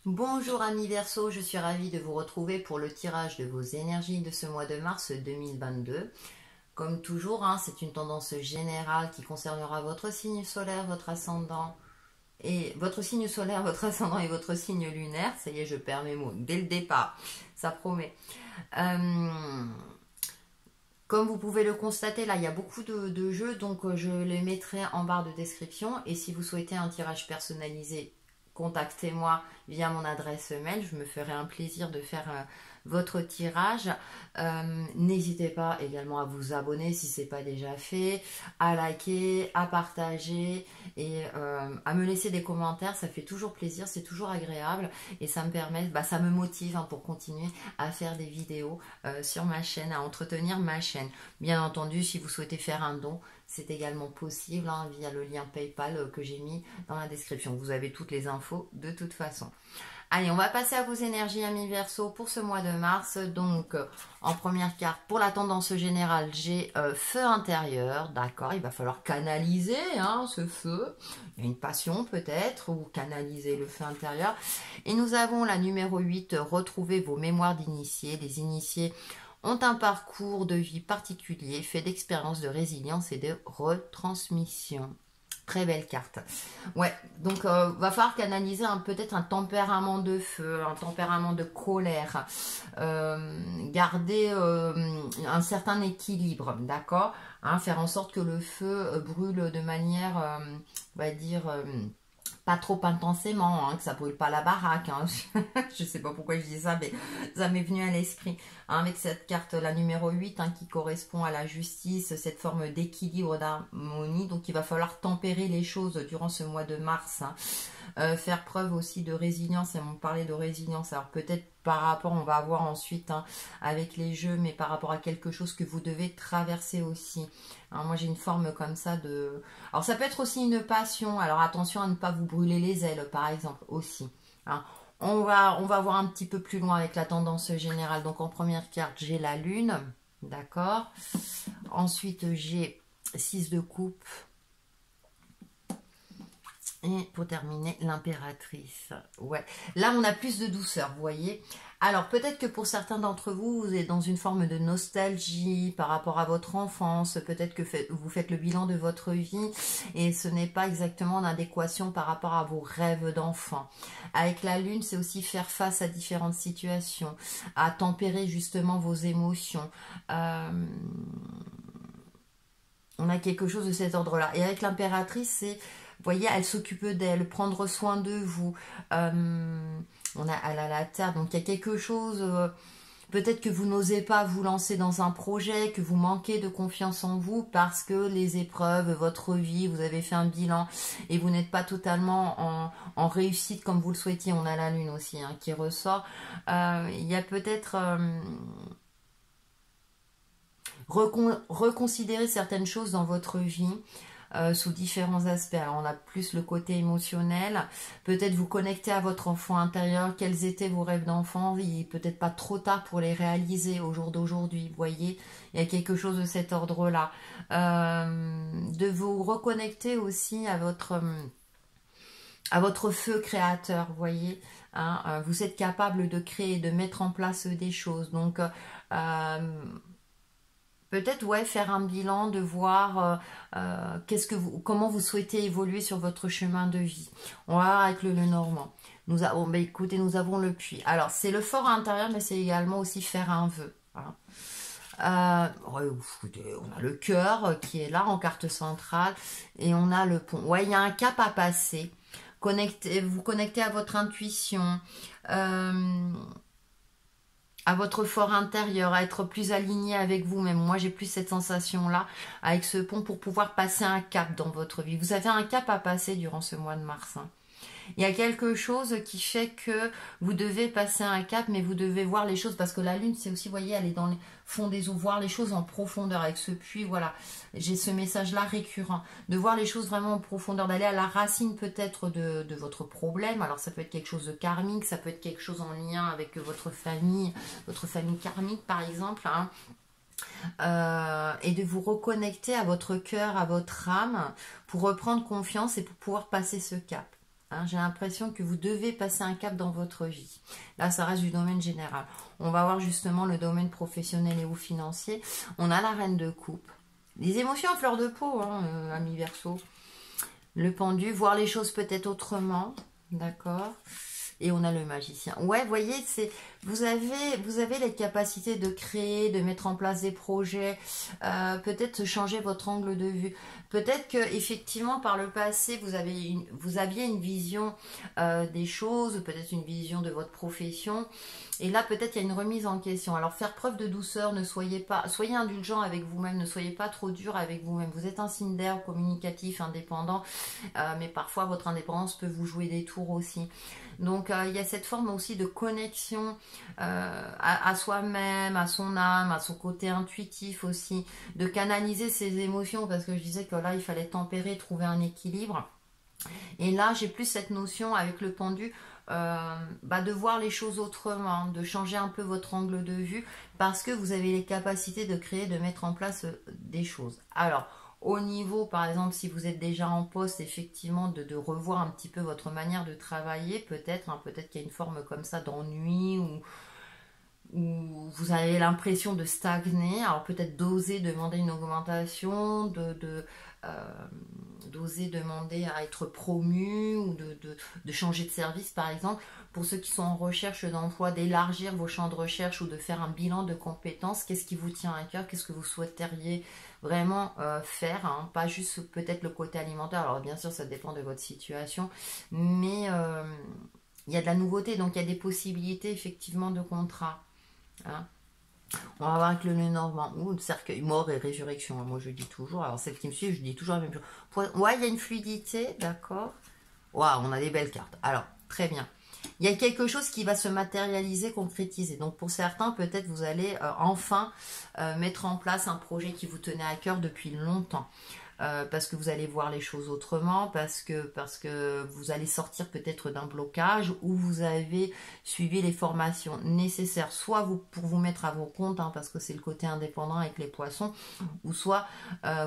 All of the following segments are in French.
Bonjour amis Verseau, je suis ravie de vous retrouver pour le tirage de vos énergies de ce mois de mars 2022. Comme toujours, c'est une tendance générale qui concernera votre signe solaire, votre ascendant et votre signe solaire, votre ascendant et votre signe lunaire. Ça y est, je perds mes mots dès le départ, ça promet. Comme vous pouvez le constater, là, il y a beaucoup de jeux, donc je les mettrai en barre de description. Et si vous souhaitez un tirage personnalisé, contactez-moi via mon adresse mail. Je me ferai un plaisir de faire votre tirage. N'hésitez pas également à vous abonner si ce n'est pas déjà fait, à liker, à partager et à me laisser des commentaires. Ça fait toujours plaisir, c'est toujours agréable et ça me permet, ça me motive pour continuer à faire des vidéos sur ma chaîne, à entretenir ma chaîne. Bien entendu, si vous souhaitez faire un don, c'est également possible via le lien PayPal que j'ai mis dans la description. Vous avez toutes les infos de toute façon. Allez, on va passer à vos énergies, amis Verseau, pour ce mois de mars. Donc, en première carte, pour la tendance générale, j'ai feu intérieur. D'accord, il va falloir canaliser ce feu. Il y a une passion peut-être, ou canaliser le feu intérieur. Et nous avons la numéro 8, retrouver vos mémoires d'initiés. Les initiés ont un parcours de vie particulier, fait d'expériences de résilience et de retransmission. Très belle carte. Ouais, donc va falloir canaliser peut-être un tempérament de feu, un tempérament de colère. Garder un certain équilibre, d'accord, faire en sorte que le feu brûle de manière, on va dire, pas trop intensément, que ça brûle pas la baraque. Je sais pas pourquoi je dis ça, mais ça m'est venu à l'esprit. Avec cette carte, la numéro 8, qui correspond à la justice, cette forme d'équilibre, d'harmonie. Donc il va falloir tempérer les choses durant ce mois de mars. Faire preuve aussi de résilience, et on parlait de résilience. Alors peut-être par rapport, on va voir ensuite avec les jeux, mais par rapport à quelque chose que vous devez traverser aussi. Moi j'ai une forme comme ça de... Alors ça peut être aussi une passion, alors attention à ne pas vous brûler les ailes par exemple aussi. On va voir un petit peu plus loin avec la tendance générale. Donc en première carte j'ai la lune, d'accord. Ensuite j'ai 6 de coupe. Et pour terminer, l'impératrice. Ouais, là on a plus de douceur, vous voyez. Alors peut-être que pour certains d'entre vous, vous êtes dans une forme de nostalgie par rapport à votre enfance. Peut-être que vous faites le bilan de votre vie et ce n'est pas exactement en adéquation par rapport à vos rêves d'enfant. Avec la lune, c'est aussi faire face à différentes situations, à tempérer justement vos émotions. On a quelque chose de cet ordre-là. Et avec l'impératrice, c'est... Vous voyez, elle s'occupe d'elle, prendre soin de vous. Elle a la terre, donc il y a quelque chose... peut-être que vous n'osez pas vous lancer dans un projet, que vous manquez de confiance en vous parce que les épreuves, votre vie, vous avez fait un bilan et vous n'êtes pas totalement en réussite comme vous le souhaitiez. On a la lune aussi qui ressort. Il y a peut-être... reconsidérer certaines choses dans votre vie sous différents aspects. Alors on a plus le côté émotionnel, peut-être vous connecter à votre enfant intérieur, quels étaient vos rêves d'enfant, il n'est peut-être pas trop tard pour les réaliser au jour d'aujourd'hui, vous voyez, il y a quelque chose de cet ordre-là. De vous reconnecter aussi à votre feu créateur, vous voyez, vous êtes capable de créer, de mettre en place des choses, donc peut-être faire un bilan, de voir comment vous souhaitez évoluer sur votre chemin de vie. On va voir avec le Normand. Écoutez, nous avons le puits. Alors c'est le fort intérieur, mais c'est également aussi faire un vœu. Écoutez, on a le cœur qui est là en carte centrale et on a le pont. Ouais, il y a un cap à passer. Vous connectez à votre intuition. À votre fort intérieur, à être plus aligné avec vous-même. Moi, j'ai plus cette sensation-là avec ce pont pour pouvoir passer un cap dans votre vie. Vous avez un cap à passer durant ce mois de mars. Il y a quelque chose qui fait que vous devez passer un cap, mais vous devez voir les choses, parce que la lune, c'est aussi, vous voyez, elle est dans les fonds des eaux, voir les choses en profondeur avec ce puits, voilà. J'ai ce message-là récurrent, de voir les choses vraiment en profondeur, d'aller à la racine peut-être de votre problème. Alors ça peut être quelque chose de karmique, ça peut être quelque chose en lien avec votre famille karmique par exemple, et de vous reconnecter à votre cœur, à votre âme, pour reprendre confiance et pour pouvoir passer ce cap. Hein, j'ai l'impression que vous devez passer un cap dans votre vie. Là, ça reste du domaine général. On va voir justement le domaine professionnel et ou financier. On a la reine de coupe. Les émotions à fleur de peau, hein, ami Verseau. Le pendu, voir les choses peut-être autrement. D'accord. Et on a le magicien. Ouais, vous voyez, vous avez les capacités de créer, de mettre en place des projets, peut-être changer votre angle de vue. Peut-être que effectivement par le passé vous aviez une vision des choses, peut-être une vision de votre profession. Et là peut-être il y a une remise en question. Alors faire preuve de douceur, soyez indulgent avec vous-même, ne soyez pas trop dur avec vous-même. Vous êtes un signe d'air communicatif, indépendant, mais parfois votre indépendance peut vous jouer des tours aussi. Donc il y a cette forme aussi de connexion à soi-même, à son âme, à son côté intuitif aussi, de canaliser ses émotions, parce que je disais que là il fallait tempérer, trouver un équilibre. Et là j'ai plus cette notion avec le pendu de voir les choses autrement, de changer un peu votre angle de vue, parce que vous avez les capacités de créer, de mettre en place des choses. Alors au niveau, par exemple, si vous êtes déjà en poste, effectivement, de revoir un petit peu votre manière de travailler, peut-être, hein, peut-être qu'il y a une forme comme ça d'ennui ou vous avez l'impression de stagner. Alors peut-être d'oser demander une augmentation, d'oser demander à être promu ou de changer de service, par exemple. Pour ceux qui sont en recherche d'emploi, d'élargir vos champs de recherche ou de faire un bilan de compétences. Qu'est-ce qui vous tient à cœur? Qu'est-ce que vous souhaiteriez vraiment faire, hein? Pas juste peut-être le côté alimentaire. Alors bien sûr, ça dépend de votre situation, mais il y a de la nouveauté, donc il y a des possibilités effectivement de contrat. Hein. On va voir avec le Lenormand ou le cercueil, mort et résurrection. Moi je dis toujours, alors celle qui me suit, je dis toujours la même chose. Ouais, il y a une fluidité, d'accord. Waouh, on a des belles cartes. Alors, très bien. Il y a quelque chose qui va se matérialiser, concrétiser. Donc pour certains, peut-être vous allez enfin mettre en place un projet qui vous tenait à cœur depuis longtemps. Parce que vous allez voir les choses autrement, parce que vous allez sortir peut-être d'un blocage ou vous avez suivi les formations nécessaires, soit pour vous mettre à vos comptes, hein, parce que c'est le côté indépendant avec les poissons, ou soit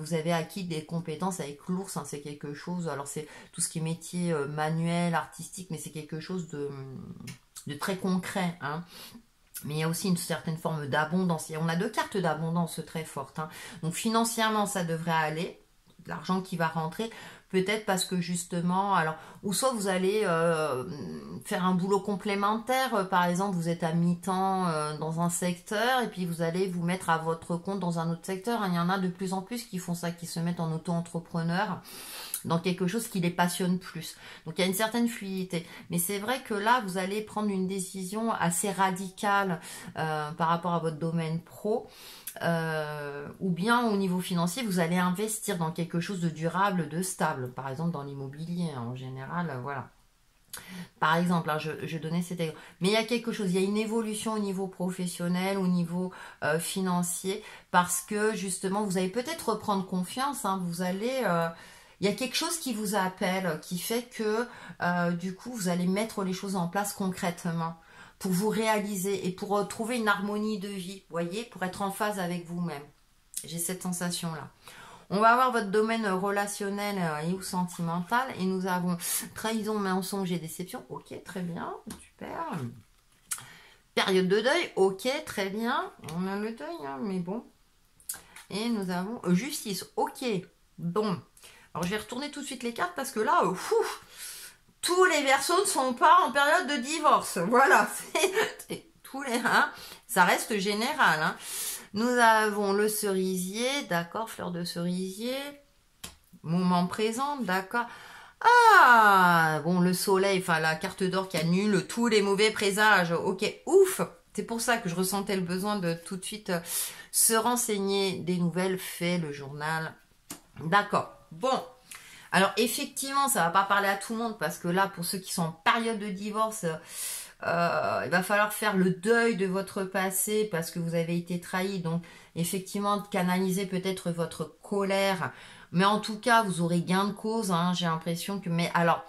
vous avez acquis des compétences avec l'ours, hein, c'est quelque chose, alors c'est tout ce qui est métier manuel, artistique, mais c'est quelque chose de très concret, hein. Mais il y a aussi une certaine forme d'abondance. On a deux cartes d'abondance très fortes, hein. Donc financièrement, ça devrait aller. L'argent qui va rentrer, peut-être parce que justement, alors, ou soit vous allez faire un boulot complémentaire, par exemple vous êtes à mi-temps dans un secteur et puis vous allez vous mettre à votre compte dans un autre secteur. Il y en a de plus en plus qui font ça, qui se mettent en auto-entrepreneur dans quelque chose qui les passionne plus. Donc il y a une certaine fluidité. Mais c'est vrai que là, vous allez prendre une décision assez radicale par rapport à votre domaine pro. Ou bien au niveau financier, vous allez investir dans quelque chose de durable, de stable. Par exemple, dans l'immobilier, hein, en général, voilà. Par exemple, hein, je donnais cet exemple. Mais il y a quelque chose, il y a une évolution au niveau professionnel, au niveau financier, parce que justement, vous allez peut-être reprendre confiance, hein, vous allez... il y a quelque chose qui vous appelle, qui fait que du coup, vous allez mettre les choses en place concrètement pour vous réaliser et pour trouver une harmonie de vie, vous voyez, pour être en phase avec vous-même. J'ai cette sensation-là. On va voir votre domaine relationnel et ou sentimental. Et nous avons trahison, mensonge et déception. Ok, très bien, super. Période de deuil, ok, très bien. On a le deuil, hein, mais bon. Et nous avons justice, ok, bon. Alors je vais retourner tout de suite les cartes parce que là, tous les Verseaux ne sont pas en période de divorce. Voilà, c'est tous les... Hein, ça reste général. Hein. Nous avons le cerisier, d'accord, fleur de cerisier. Moment présent, d'accord. Ah, bon, le soleil, enfin la carte d'or qui annule tous les mauvais présages. Ok, ouf. C'est pour ça que je ressentais le besoin de tout de suite se renseigner des nouvelles faits, le journal. D'accord, bon. Alors effectivement, ça va pas parler à tout le monde parce que là, pour ceux qui sont en période de divorce, il va falloir faire le deuil de votre passé parce que vous avez été trahi. Donc effectivement, canaliser peut-être votre colère. Mais en tout cas, vous aurez gain de cause. Hein, j'ai l'impression que... Mais alors,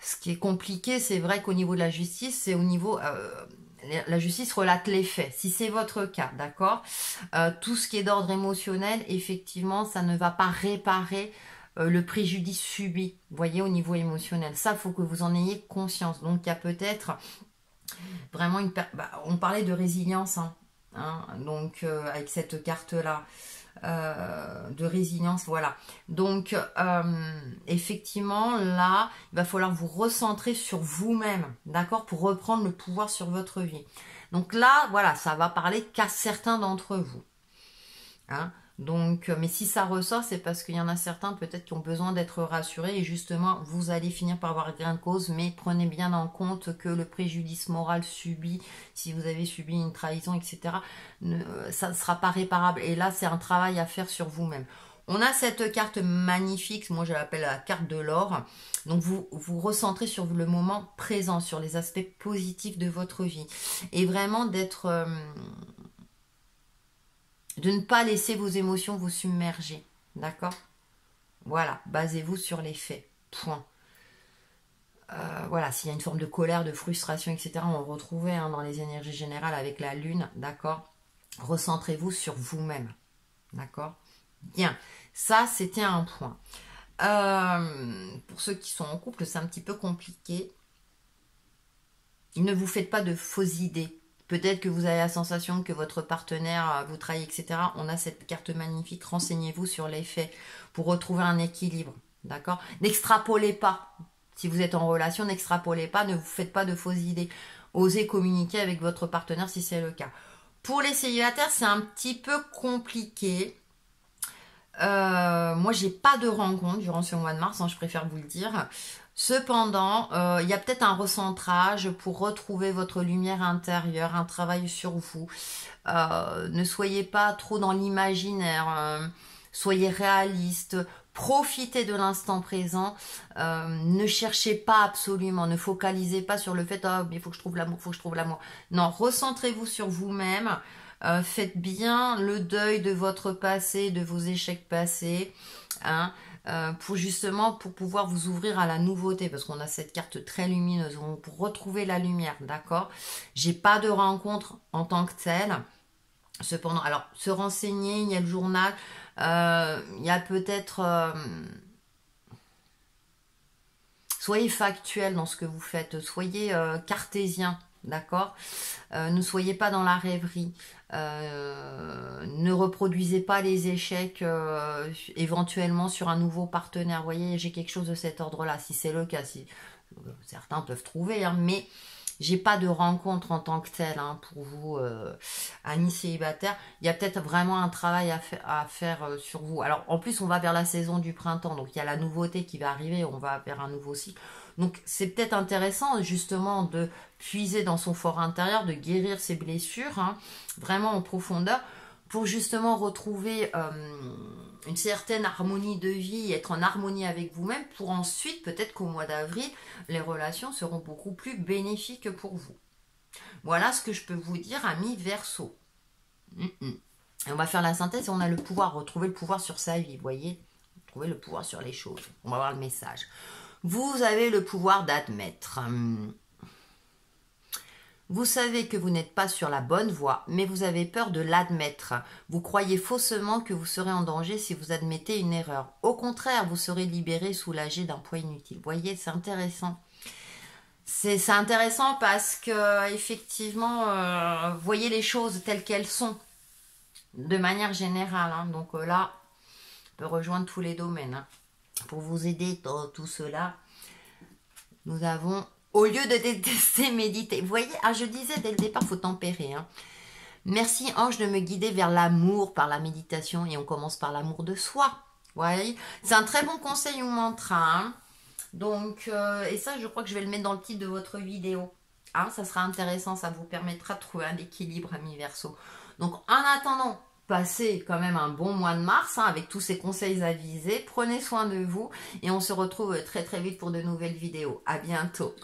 ce qui est compliqué, c'est vrai qu'au niveau de la justice, c'est au niveau... la justice relate les faits, si c'est votre cas, d'accord. Tout ce qui est d'ordre émotionnel, effectivement, ça ne va pas réparer le préjudice subi, vous voyez, au niveau émotionnel. Ça, il faut que vous en ayez conscience. Donc, il y a peut-être vraiment on parlait de résilience, donc avec cette carte-là. De résilience, voilà. Donc, effectivement, là, il va falloir vous recentrer sur vous-même, d'accord, pour reprendre le pouvoir sur votre vie. Donc là, voilà, ça va parler qu'à certains d'entre vous. Donc, mais si ça ressort, c'est parce qu'il y en a certains peut-être qui ont besoin d'être rassurés et justement, vous allez finir par avoir gain de cause, mais prenez bien en compte que le préjudice moral subi, si vous avez subi une trahison, etc., ça ne sera pas réparable. Et là, c'est un travail à faire sur vous-même. On a cette carte magnifique, moi je l'appelle la carte de l'or. Donc vous vous recentrez sur le moment présent, sur les aspects positifs de votre vie. Et vraiment d'être... de ne pas laisser vos émotions vous submerger. D'accord? Voilà, basez-vous sur les faits. Point. Voilà, s'il y a une forme de colère, de frustration, etc., on le retrouvait dans les énergies générales avec la lune. D'accord? Recentrez-vous sur vous-même. D'accord? Bien. Ça, c'était un point. Pour ceux qui sont en couple, c'est un petit peu compliqué. Ne vous faites pas de fausses idées. Peut-être que vous avez la sensation que votre partenaire vous trahit, etc. On a cette carte magnifique. Renseignez-vous sur les faits pour retrouver un équilibre. D'accord? N'extrapolez pas. Si vous êtes en relation, n'extrapolez pas. Ne vous faites pas de fausses idées. Osez communiquer avec votre partenaire si c'est le cas. Pour les célibataires, c'est un petit peu compliqué. Moi, j'ai pas de rencontre durant ce mois de mars, je préfère vous le dire. Cependant, il y a peut-être un recentrage pour retrouver votre lumière intérieure, un travail sur vous. Ne soyez pas trop dans l'imaginaire, soyez réaliste, profitez de l'instant présent, ne cherchez pas absolument, ne focalisez pas sur le fait « oh, il faut que je trouve l'amour, il faut que je trouve l'amour ». Non, recentrez-vous sur vous-même, faites bien le deuil de votre passé, de vos échecs passés, pour pouvoir vous ouvrir à la nouveauté, parce qu'on a cette carte très lumineuse, pour retrouver la lumière, d'accord? J'ai pas de rencontre en tant que telle. Cependant, alors, se renseigner, il y a le journal, il y a peut-être... soyez factuel dans ce que vous faites, soyez cartésien, d'accord? Ne soyez pas dans la rêverie, ne reproduisez pas les échecs éventuellement sur un nouveau partenaire. Vous voyez, j'ai quelque chose de cet ordre-là, si c'est le cas, si certains peuvent trouver, mais j'ai pas de rencontre en tant que telle pour vous, amis célibataires. Il y a peut-être vraiment un travail à faire sur vous. Alors, en plus, on va vers la saison du printemps, donc il y a la nouveauté qui va arriver, on va vers un nouveau cycle. Donc, c'est peut-être intéressant, justement, de puiser dans son fort intérieur, de guérir ses blessures, vraiment en profondeur, pour justement retrouver une certaine harmonie de vie, être en harmonie avec vous-même, pour ensuite, peut-être qu'au mois d'avril, les relations seront beaucoup plus bénéfiques pour vous. Voilà ce que je peux vous dire, amis Verseau. Et on va faire la synthèse et on a le pouvoir, retrouver le pouvoir sur sa vie, vous voyez, trouver le pouvoir sur les choses. On va voir le message. Vous avez le pouvoir d'admettre. Vous savez que vous n'êtes pas sur la bonne voie, mais vous avez peur de l'admettre. Vous croyez faussement que vous serez en danger si vous admettez une erreur. Au contraire, vous serez libéré, soulagé d'un poids inutile. Vous voyez, c'est intéressant. C'est intéressant parce que, effectivement, voyez les choses telles qu'elles sont, de manière générale. Donc là, on peut rejoindre tous les domaines. Pour vous aider dans tout cela, nous avons... Au lieu de détester, méditer. Vous voyez, je disais dès le départ, il faut tempérer. Merci, ange, de me guider vers l'amour par la méditation. Et on commence par l'amour de soi. Vous voyez, c'est un très bon conseil ou mantra. Donc, et ça, je crois que je vais le mettre dans le titre de votre vidéo. Ça sera intéressant, ça vous permettra de trouver un équilibre, amis Verseau. Donc, en attendant, passez quand même un bon mois de mars avec tous ces conseils avisés. Prenez soin de vous et on se retrouve très très vite pour de nouvelles vidéos. À bientôt.